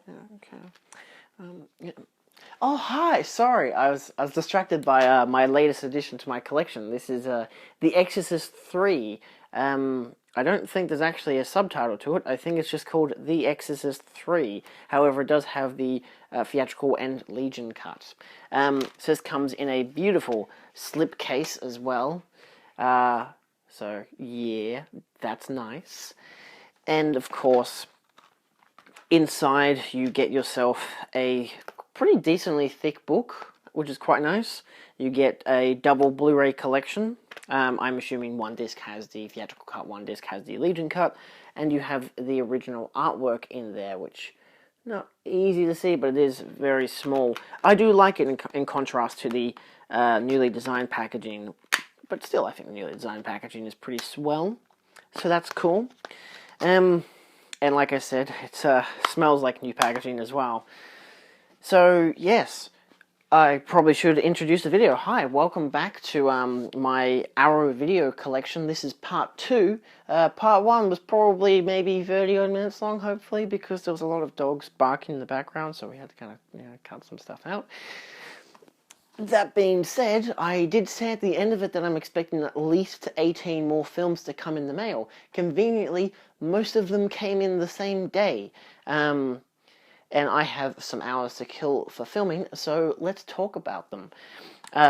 Okay. Yeah. Oh, hi. Sorry, I was distracted by my latest addition to my collection. This is The Exorcist 3. I don't think there's actually a subtitle to it. I think it's just called The Exorcist 3. However, it does have the theatrical and Legion cut. So this comes in a beautiful slipcase as well. So yeah, that's nice. And of course, inside you get yourself a pretty decently thick book, which is quite nice. You get a double Blu-ray collection. I'm assuming one disc has the theatrical cut, one disc has the Legion cut, and you have the original artwork in there, which not easy to see, but it is very small. I do like it in contrast to the newly designed packaging, but still I think the newly designed packaging is pretty swell, so that's cool. And like I said, it smells like new packaging as well. So, yes, I probably should introduce the video. Hi, welcome back to my Arrow video collection. This is part 2. Part 1 was probably maybe 30 odd minutes long, hopefully, because there was a lot of dogs barking in the background, so we had to kind of cut some stuff out. That being said, I did say at the end of it that I'm expecting at least 18 more films to come in the mail. Conveniently, most of them came in the same day. And I have some hours to kill for filming, so let's talk about them.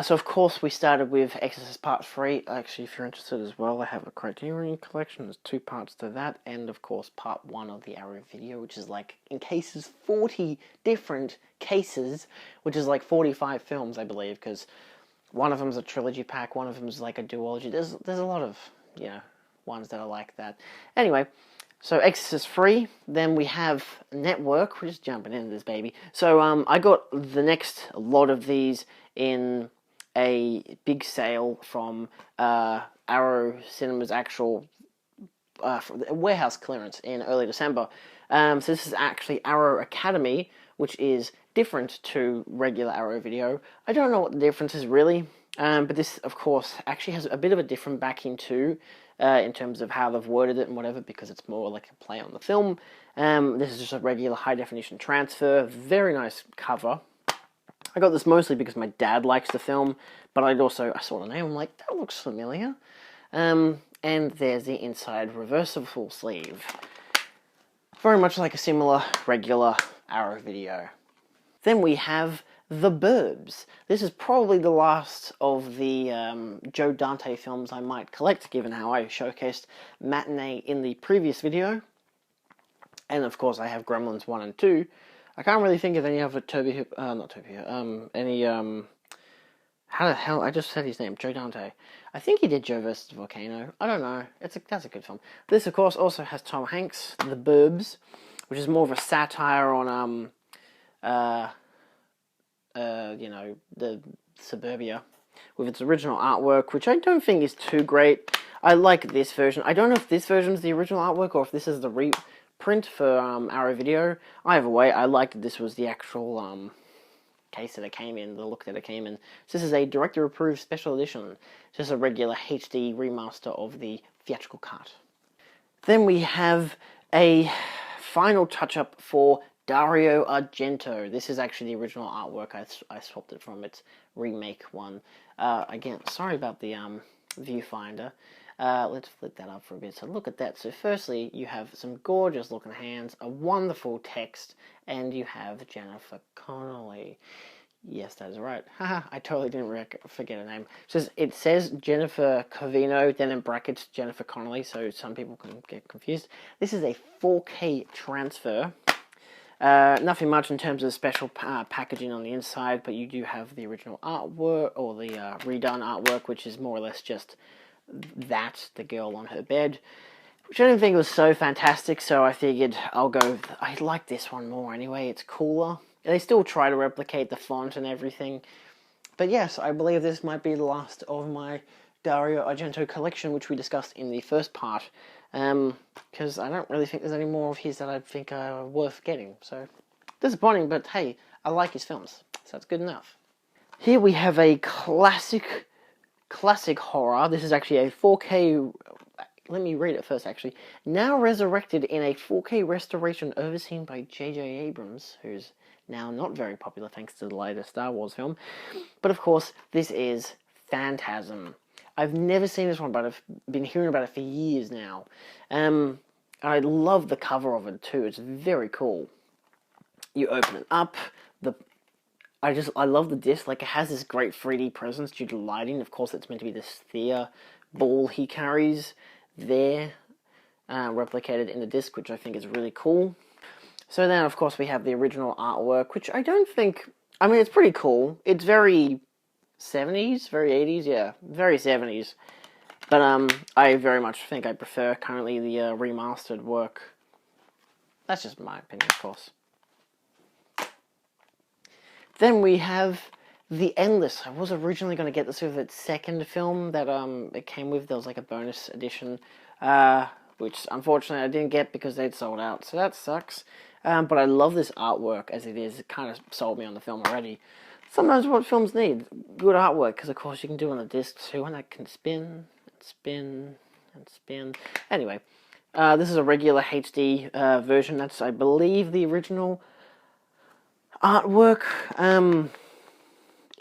So of course we started with Exorcist Part 3. Actually, if you're interested as well, I have a Criterion collection. There's 2 parts to that, and of course Part 1 of the Arrow video, which is like, in cases, 40 different cases, which is like 45 films, I believe, because one of them's a trilogy pack, one of them's like a duology. There's a lot of, ones that are like that. Anyway, so Exorcist 3, then we have Network. We're just jumping into this baby. So I got the next lot of these in a big sale from Arrow Cinema's actual warehouse clearance in early December. So this is actually Arrow Academy, which is different to regular Arrow video. I don't know what the difference is really, but this, of course, actually has a bit of a different backing too, in terms of how they've worded it and whatever, because it's more like a play on the film. This is just a regular high-definition transfer. Very nice cover. I got this mostly because my dad likes the film, but I saw the name, I'm like, that looks familiar. And there's the inside reversible sleeve. Very much like a similar regular Arrow video. Then we have The Burbs. This is probably the last of the Joe Dante films I might collect, given how I showcased Matinee in the previous video. And of course I have Gremlins 1 and 2. I can't really think of any other how the hell, I just said his name, Joe Dante. I think he did Joe vs. Volcano. I don't know. That's a good film. This, of course, also has Tom Hanks, The Burbs, which is more of a satire on, the suburbia, with its original artwork, which I don't think is too great. I like this version. I don't know if this version is the original artwork or if this is the reprint for Arrow Video. Either way, I liked that this was the actual case that it came in, the look that it came in. So this is a director-approved special edition, just a regular HD remaster of the theatrical cut. Then we have a final touch-up for Dario Argento. This is actually the original artwork. I swapped it from its remake one. Again, sorry about the viewfinder. Let's flip that up for a bit. So look at that. So firstly, you have some gorgeous looking hands, a wonderful text, and you have Jennifer Connelly. Yes, that is right. Haha, I totally didn't forget her name. It says Jennifer Covino, then in brackets Jennifer Connelly, so some people can get confused. This is a 4K transfer. Nothing much in terms of special packaging on the inside, but you do have the original artwork, or the redone artwork, which is more or less just that, the girl on her bed, which I didn't think was so fantastic, so I figured I like this one more anyway. It's cooler. They still try to replicate the font and everything, but yes, I believe this might be the last of my Dario Argento collection, which we discussed in the first part, because I don't really think there's any more of his that I think are worth getting, so disappointing, but hey, I like his films, so that's good enough. Here we have a classic horror. This is actually a 4K let me read it first, actually. Now resurrected in a 4K restoration overseen by J.J. Abrams, who's now not very popular thanks to the latest Star Wars film. But of course, this is Phantasm. I've never seen this one, but I've been hearing about it for years now. I love the cover of it too. It's very cool. You open it up. I love the disc. Like, it has this great 3D presence due to lighting. Of course, it's meant to be this Thea ball he carries there, replicated in the disc, which I think is really cool. So then, of course, we have the original artwork, which I don't think... I mean, it's pretty cool. It's very 70s, very 80s, yeah, very 70s. But I very much think I prefer currently the remastered work. That's just my opinion, of course. Then we have The Endless. I was originally going to get this with its second film that it came with. There was like a bonus edition, which unfortunately I didn't get because they'd sold out, so that sucks. But I love this artwork as it is. It kind of sold me on the film already. Sometimes what films need, good artwork, because of course you can do it on the disc too, and that can spin, and spin, and spin. Anyway, this is a regular HD version. That's, I believe, the original artwork.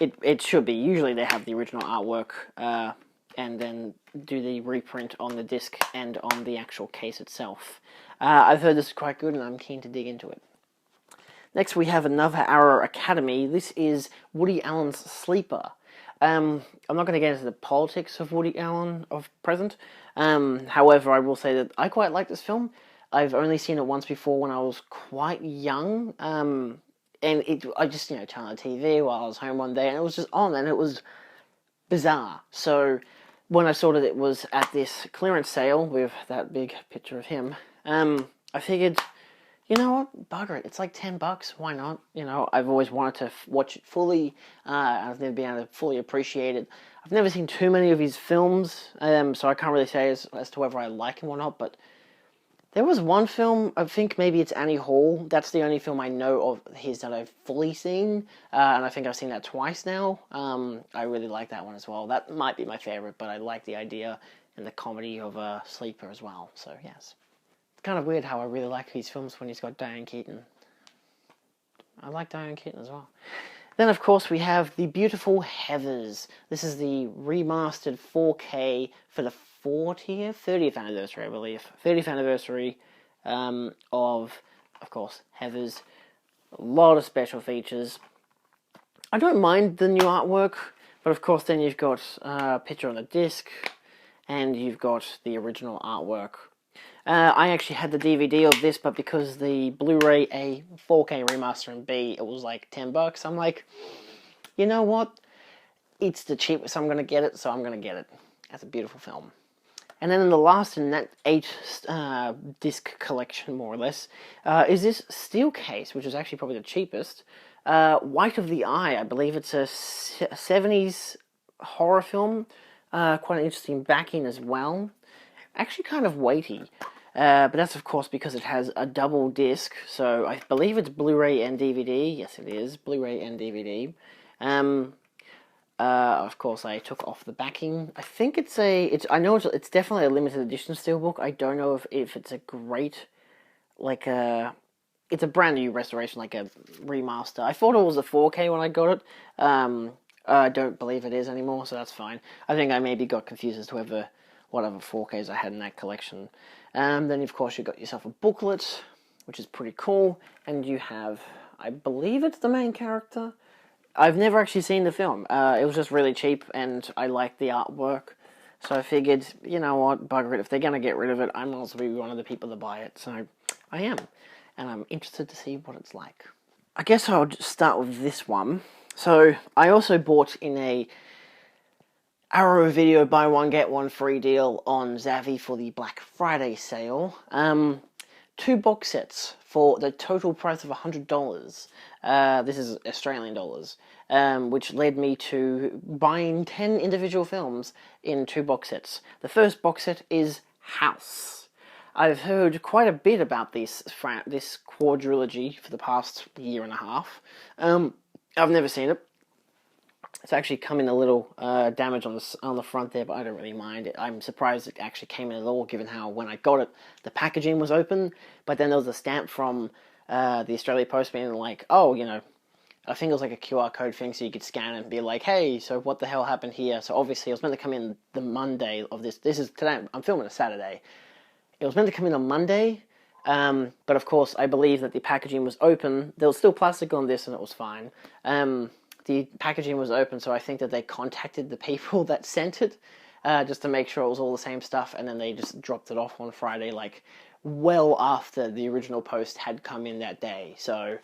It should be. Usually they have the original artwork, and then do the reprint on the disc and on the actual case itself. I've heard this is quite good, and I'm keen to dig into it. Next, we have another Arrow Academy. This is Woody Allen's Sleeper. I'm not going to get into the politics of Woody Allen of present. However, I will say that I quite like this film. I've only seen it once before when I was quite young. And I just, turned on the TV while I was home one day, and it was just on, and it was bizarre. So when I saw that it was at this clearance sale with that big picture of him, I figured, you know what, bugger it, it's like $10, why not? I've always wanted to watch it fully, I've never been able to fully appreciate it. I've never seen too many of his films, so I can't really say as to whether I like him or not, but there was one film, I think maybe it's Annie Hall, that's the only film I know of his that I've fully seen, and I think I've seen that twice now. I really like that one as well. That might be my favourite, but I like the idea and the comedy of Sleeper as well, so yes. Kind of weird how I really like these films when he's got Diane Keaton. I like Diane Keaton as well. Then, of course, we have The Beautiful Heathers. This is the remastered 4K for the 30th anniversary, I believe. 30th anniversary of course, Heathers. A lot of special features. I don't mind the new artwork, but of course then you've got a picture on the disc, and you've got the original artwork. I actually had the DVD of this, but because the Blu-ray A 4K remaster and B, it was like $10. I'm like, you know what? It's the cheapest I'm going to get it, so I'm going to get it. That's a beautiful film. And then in the last in that 8 disc collection, more or less, is this steel case, which is actually probably the cheapest. White of the Eye, I believe it's a 70s horror film. Quite an interesting backing as well. Actually kind of weighty. But that's of course because it has a double disc, so I believe it's Blu-ray and DVD. Yes, it is Blu-ray and DVD. Of course, I took off the backing. I think it's definitely a limited edition steelbook. I don't know if it's a great, it's a brand new restoration, like a remaster. I thought it was a 4K when I got it. I don't believe it is anymore, so that's fine. I think I maybe got confused as to what other 4Ks I had in that collection. Then, of course, you got yourself a booklet, which is pretty cool, and you have, I believe it's the main character. I've never actually seen the film. It was just really cheap, and I liked the artwork, so I figured, you know what, bugger it, if they're going to get rid of it, I might also be one of the people to buy it, so I am, and I'm interested to see what it's like. I guess I'll just start with this one. So, I also bought in a Arrow Video buy one get one free deal on Zavvi for the Black Friday sale. 2 box sets for the total price of $100. This is Australian dollars, which led me to buying 10 individual films in 2 box sets. The first box set is House. I've heard quite a bit about this quadrilogy for the past year and a half. I've never seen it. It's actually come in a little damage on the front there, but I don't really mind it. I'm surprised it actually came in at all, given how when I got it, the packaging was open, but then there was a stamp from the Australia Post being like, oh, you know, I think it was like a QR code thing, so you could scan it and be like, hey, so what the hell happened here? So obviously it was meant to come in the Monday of this. This is today. I'm filming a Saturday. It was meant to come in on Monday, but of course I believe that the packaging was open. There was still plastic on this, and it was fine. The packaging was open, so I think that they contacted the people that sent it just to make sure it was all the same stuff, and then they just dropped it off on Friday, like well after the original post had come in that day. So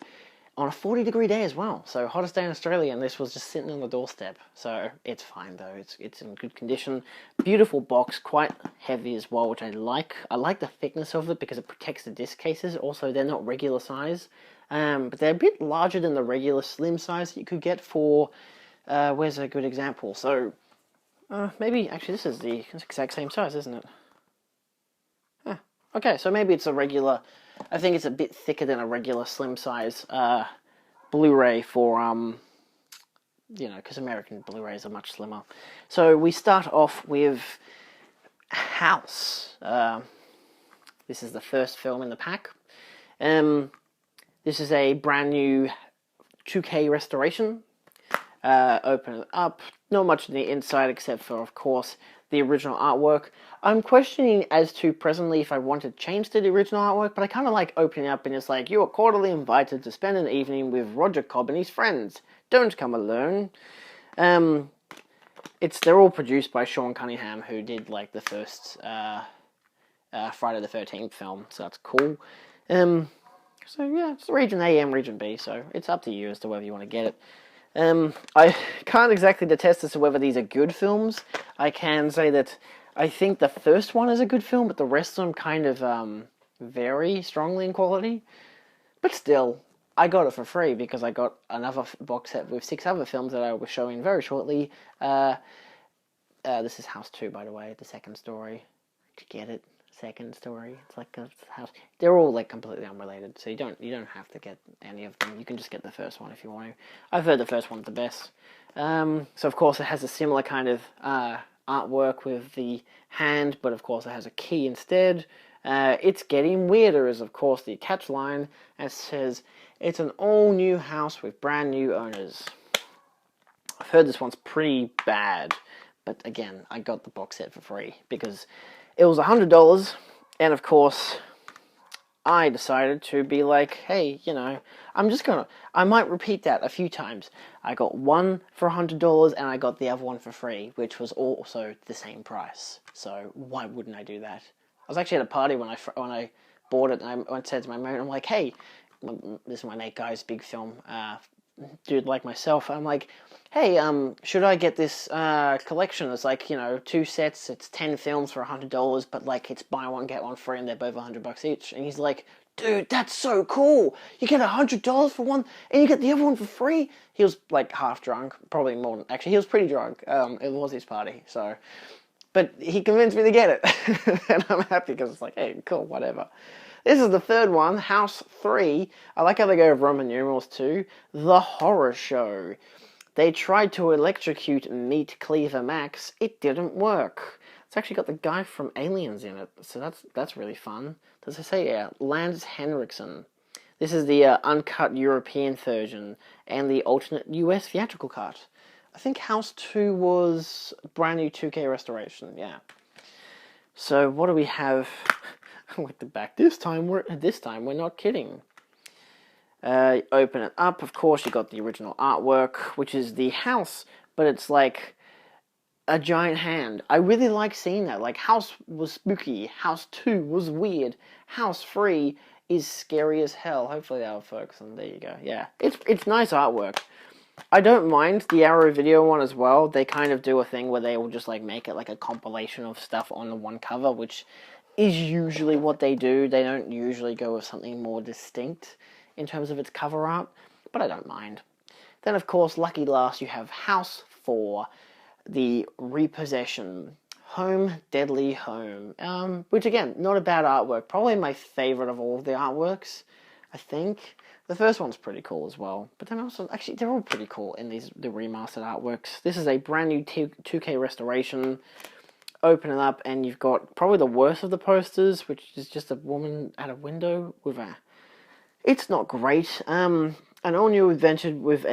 on a 40-degree day as well, so hottest day in Australia, and this was just sitting on the doorstep. So it's fine though, it's in good condition. Beautiful box, quite heavy as well, which I like. I like the thickness of it because it protects the disc cases. Also, they're not regular size, but they're a bit larger than the regular slim size that you could get for, where's a good example? So, maybe, actually this is the exact same size, isn't it? Huh. Okay, so maybe it's a regular, I think it's a bit thicker than a regular slim size Blu-ray for, you know, because American Blu-rays are much slimmer. So we start off with House. This is the first film in the pack. This is a brand new 2K restoration. Open it up. Not much on the inside except for, of course, the original artwork. I'm questioning as to presently if I want to change to the original artwork, but I kind of like opening up and it's like, you are cordially invited to spend an evening with Roger Cobb and his friends. Don't come alone. They're all produced by Sean Cunningham, who did like the first Friday the 13th film, so that's cool. So yeah, it's region A and region B, so it's up to you as to whether you want to get it. I can't exactly attest as to whether these are good films. I can say that I think the first one is a good film, but the rest of them kind of vary strongly in quality. But still, I got it for free because I got another box set with 6 other films that I will show in very shortly. This is House 2, by the way, the second story. Did you get it? Second story. It's like a house. They're all like completely unrelated, so you don't have to get any of them. You can just get the first one if you want to. I've heard the first one's the best. So of course it has a similar kind of artwork with the hand, but of course it has a key instead. It's getting weirder is of course the catch line, and it says it's an all new house with brand new owners. I've heard this one's pretty bad, but again, I got the box set for free because it was $100, and of course, I decided to be like, hey, you know, I might repeat that a few times. I got one for $100, and I got the other one for free, which was also the same price. So why wouldn't I do that? I was actually at a party when I bought it, and I said to my mate, I'm like, hey, this is my mate guy's big film dude like myself. I'm like, hey, should I get this collection? It's like, you know, 2 sets, it's 10 films for $100, but like it's buy one get one free, and they're both $100 each. And he's like, dude, that's so cool. You get $100 for one, and you get the other one for free. He was like half drunk, probably more than, actually he was pretty drunk. It was his party, so, but he convinced me to get it, and I'm happy because it's like, hey, cool, whatever. This is the third one, House 3. I like how they go with Roman numerals too. The Horror Show. They tried to electrocute Meat Cleaver Max. It didn't work. It's actually got the guy from Aliens in it, so that's really fun. Does it say, yeah, Lance Henriksen. This is the uncut European version and the alternate US theatrical cut. I think House 2 was brand new 2K restoration, yeah. So what do we have? With the back. This time we're not kidding. Open it up. Of course, you got the original artwork, which is the house, but it's like a giant hand. I really like seeing that. Like, House was spooky. House 2 was weird. House 3 is scary as hell. Hopefully that'll focus on. There you go. Yeah, it's nice artwork. I don't mind the Arrow Video one as well. They kind of do a thing where they will just like make it like a compilation of stuff on the one cover, which is usually what they do. They don't usually go with something more distinct in terms of its cover art, but I don't mind. Then, of course, lucky last, you have House 4, the Repossession, Home Deadly Home, which, again, not a bad artwork. Probably my favorite of all of the artworks. I think. The first one's pretty cool as well. But then also, actually, they're all pretty cool in the remastered artworks. This is a brand new 2K restoration. Open it up, and you've got probably the worst of the posters, which is just a woman at a window with a... It's not great. An all-new adventure with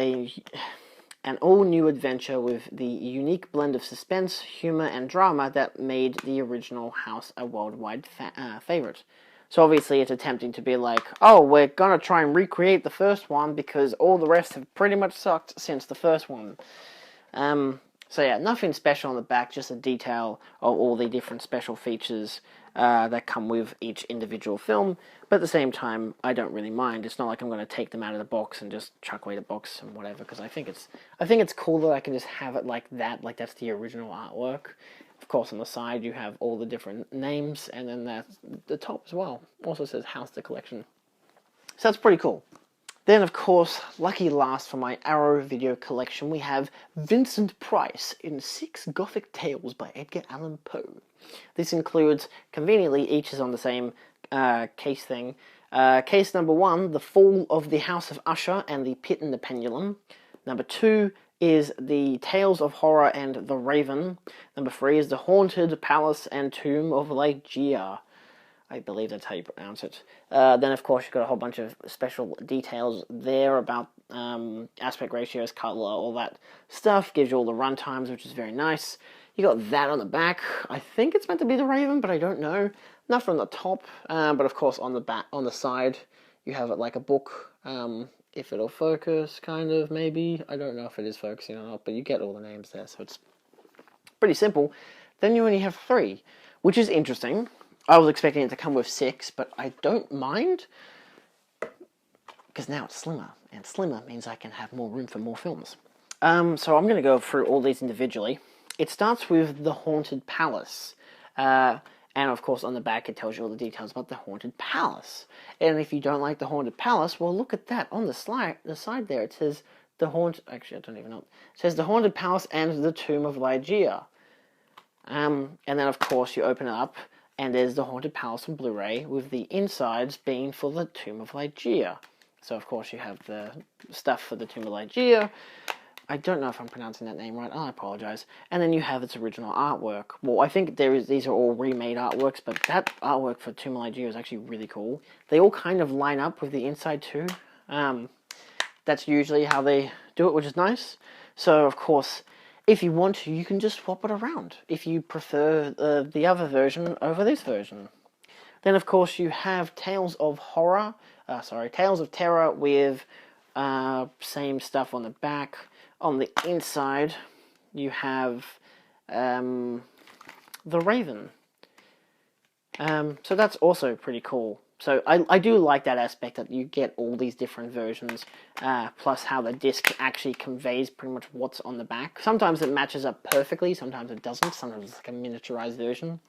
the unique blend of suspense, humor, and drama that made the original house a worldwide favorite. So obviously it's attempting to be like, oh, we're gonna try and recreate the first one because all the rest have pretty much sucked since the first one. So yeah, nothing special on the back, just a detail of all the different special features that come with each individual film. But at the same time, I don't really mind. It's not like I'm going to take them out of the box and just chuck away the box and whatever. Because I think it's cool that I can just have it like that, like that's the original artwork. Of course, on the side you have all the different names, and then that's the top as well. Also says House the Collection. So that's pretty cool. Then, of course, lucky last for my Arrow video collection, we have Vincent Price in 6 Gothic Tales by Edgar Allan Poe. This includes, conveniently, each is on the same case thing. Case number 1, The Fall of the House of Usher and the Pit and the Pendulum. Number 2 is The Tales of Horror and the Raven. Number 3 is The Haunted Palace and Tomb of Ligeia. I believe that's how you pronounce it. Then, of course, you've got a whole bunch of special details there about aspect ratios, color, all that stuff. Gives you all the run times, which is very nice. You got that on the back. I think it's meant to be the Raven, but I don't know. Nothing on the top, but of course on the back, on the side, you have it like a book. If it'll focus, kind of, maybe. I don't know if it is focusing or not, but you get all the names there, so it's pretty simple. Then you only have 3, which is interesting. I was expecting it to come with 6, but I don't mind, because now it's slimmer, and slimmer means I can have more room for more films. So I'm going to go through all these individually. It starts with The Haunted Palace, and of course on the back it tells you all the details about the Haunted Palace. And if you don't like the Haunted Palace, well, look at that, on the side there it says actually I don't even know, it says The Haunted Palace and the Tomb of Ligeia. And then of course you open it up, and there's The Haunted Palace on Blu-ray, with the insides being for the Tomb of Ligeia. So, of course, you have the stuff for the Tomb of Ligeia. I don't know if I'm pronouncing that name right. I apologize. And then you have its original artwork. Well, I think these are all remade artworks, but that artwork for Tomb of Ligeia is actually really cool. They all kind of line up with the inside, too. That's usually how they do it, which is nice. So, of course, if you want to, you can just swap it around if you prefer the other version over this version. Then, of course, you have Tales of Terror with same stuff on the back. On the inside, you have the Raven. So that's also pretty cool. So I do like that aspect that you get all these different versions, plus how the disc actually conveys pretty much what's on the back. Sometimes it matches up perfectly, sometimes it doesn't, sometimes it's like a miniaturized version.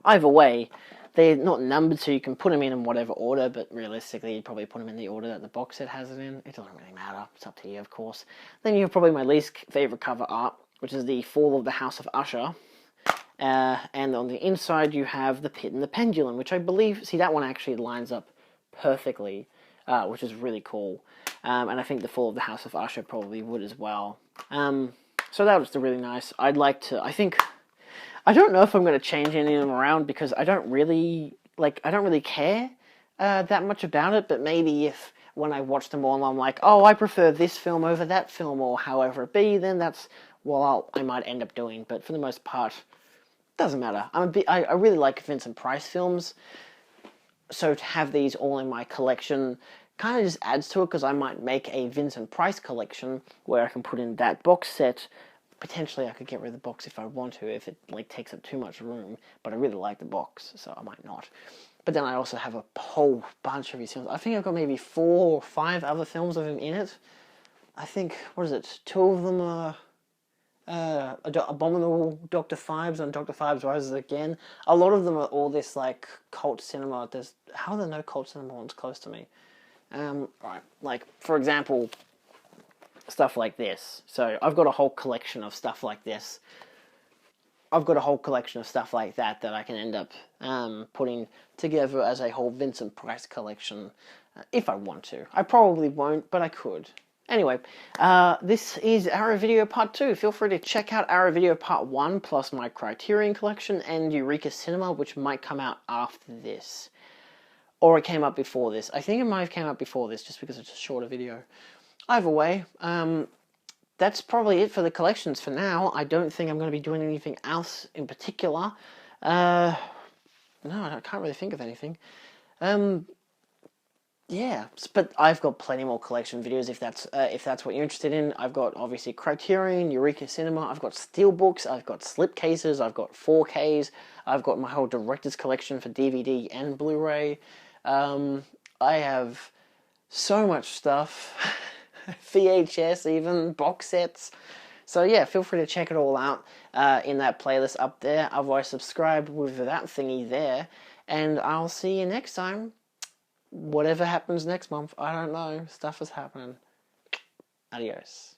Either way, they're not numbered, so you can put them in whatever order, but realistically you'd probably put them in the order that the box set has it in. It doesn't really matter, it's up to you, of course. Then you have probably my least favourite cover art, which is The Fall of the House of Usher. And on the inside you have the Pit and the Pendulum, which I believe, see, that one actually lines up perfectly, which is really cool. And I think the Fall of the House of Usher probably would as well. So that was really nice. I don't know if I'm going to change any of them around, because I don't really care that much about it, but maybe if when I watch them all I'm like, oh, I prefer this film over that film, or however it be, then that's what I might end up doing. But for the most part, doesn't matter. I really like Vincent Price films, so to have these all in my collection kind of just adds to it, because I might make a Vincent Price collection where I can put in that box set. Potentially I could get rid of the box if I want to, if it takes up too much room, but I really like the box, so I might not. But then I also have a whole bunch of his films. I think I've got maybe 4 or 5 other films of him in it. I think, 2 of them are Abominable Dr. Phibes and Dr. Phibes Rises Again. A lot of them are all this cult cinema. How are there no cult cinema ones close to me? Right, for example, stuff like this. So I've got a whole collection of stuff like this. I've got a whole collection of stuff like that that I can end up putting together as a whole Vincent Price collection if I want to. I probably won't, but I could. Anyway, this is Arrow Video Part 2. Feel free to check out Arrow Video Part 1 plus my Criterion collection and Eureka Cinema, which might come out after this. Or it came out before this. I think it might have came out before this just because it's a shorter video. Either way, that's probably it for the collections for now. I don't think I'm going to be doing anything else in particular. No, I can't really think of anything. Yeah, but I've got plenty more collection videos if that's what you're interested in. I've got obviously Criterion, Eureka Cinema. I've got steelbooks. I've got slipcases. I've got 4Ks. I've got my whole director's collection for DVD and Blu-ray. I have so much stuff. VHS even, box sets. So yeah, feel free to check it all out in that playlist up there. Otherwise, subscribe with that thingy there. And I'll see you next time. Whatever happens next month, I don't know. Stuff is happening. Adios.